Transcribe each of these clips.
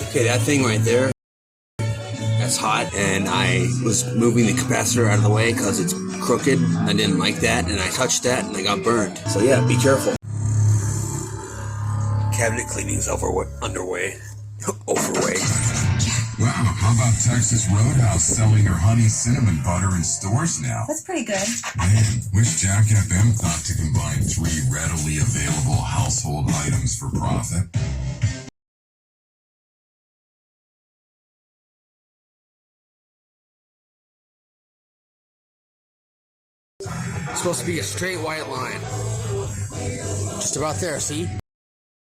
Okay, that thing right there, that's hot, and I was moving the capacitor out of the way because it's crooked. I didn't like that, and I touched that, and I got burned. So yeah, be careful. Cabinet cleaning's underway. Wow, how about Texas Roadhouse selling their honey cinnamon butter in stores now? That's pretty good. Man, wish Jack FM thought to combine 3 readily available household items for profit. It's supposed to be a straight white line. Just about there, see?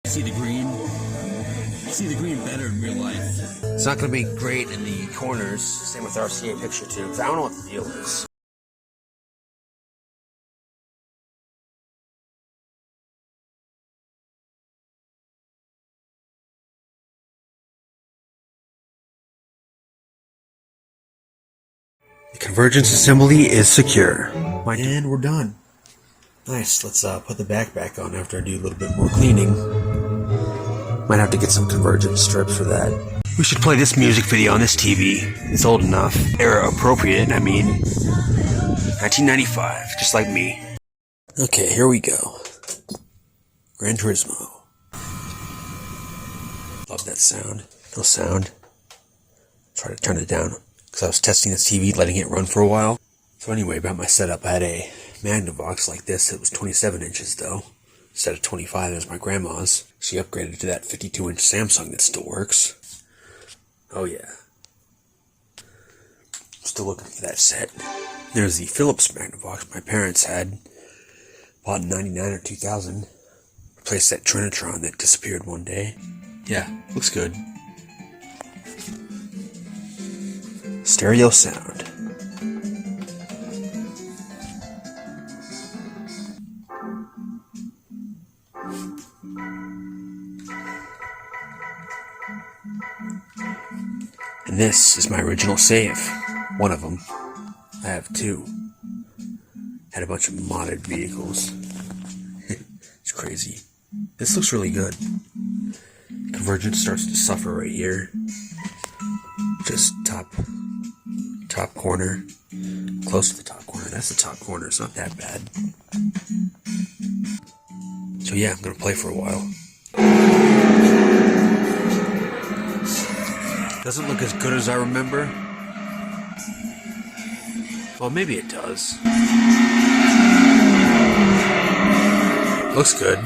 See the green? See the green better in real life. It's not going to be great in the corners. Same with RCA picture too, because I don't know what the deal is. The convergence assembly is secure. And we're done. Nice, let's put the back on after I do a little bit more cleaning. Might have to get some convergence strips for that. We should play this music video on this TV. It's old enough. Era appropriate, I mean. 1995, just like me. Okay, here we go. Gran Turismo. Love that sound. No sound. Try to turn it down, because I was testing this TV, letting it run for a while. So anyway, about my setup, I had a Magnavox like this. It was 27 inches though, instead of 25 as my grandma's. She upgraded to that 52-inch Samsung that still works. Oh yeah. Still looking for that set. There's the Philips Magnavox my parents had. Bought in 99 or 2000. Replaced that Trinitron that disappeared one day. Yeah, looks good. Stereo sound. And this is my original save. One of them. I have 2. Had a bunch of modded vehicles. It's crazy. This looks really good. Convergence starts to suffer right here. Just top corner. Close to the top corner. That's the top corner. It's not that bad. So yeah, I'm gonna play for a while. Doesn't look as good as I remember. Well, maybe it does. Looks good.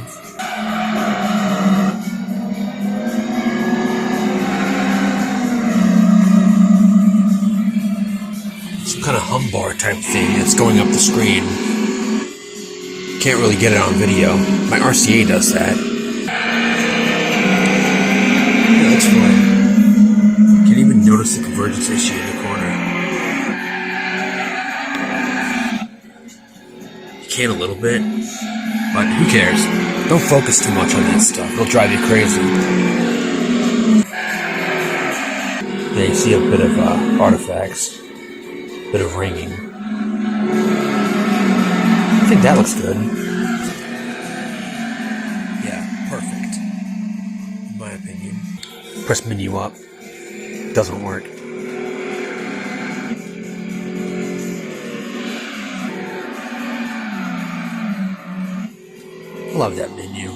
Some kind of hum bar type thing that's going up the screen. Can't really get it on video. My RCA does that. Yeah, looks fine. Can't even notice the convergence issue in the corner. You can a little bit, but who cares? Don't focus too much on that stuff. It'll drive you crazy. Yeah, you see a bit of artifacts. Bit of ringing. I think that looks good. Yeah, perfect. In my opinion. Press menu up. Doesn't work. Love that menu.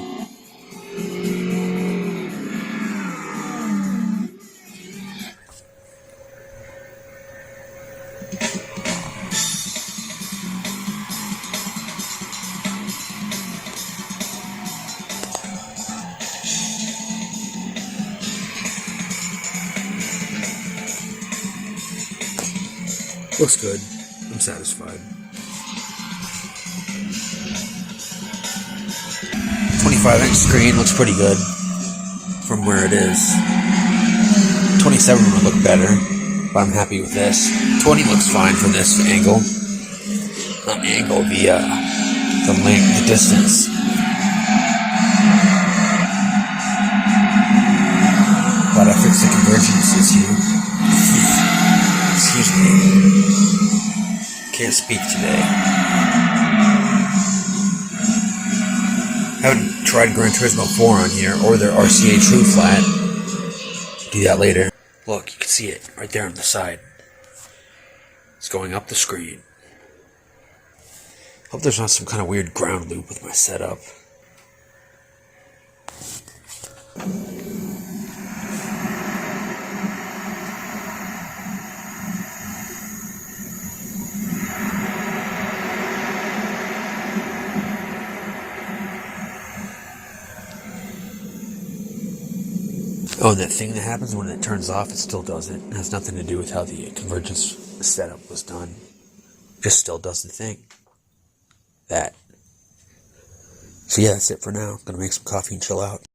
Looks good. I'm satisfied. 25-inch screen looks pretty good from where it is. 27 would look better, but I'm happy with this. 20 looks fine for this angle. Not the angle, the length, the distance. Glad I fixed the convergence issue. Excuse me. Can't speak today. Haven't tried Gran Turismo 4 on here, or their RCA True Flat. do that later. Look, you can see it right there on the side. It's going up the screen. Hope there's not some kind of weird ground loop with my setup. Oh, and that thing that happens when it turns off, it still does it. It has nothing to do with how the convergence setup was done. It just still does the thing. That. So yeah, that's it for now. Gonna make some coffee and chill out.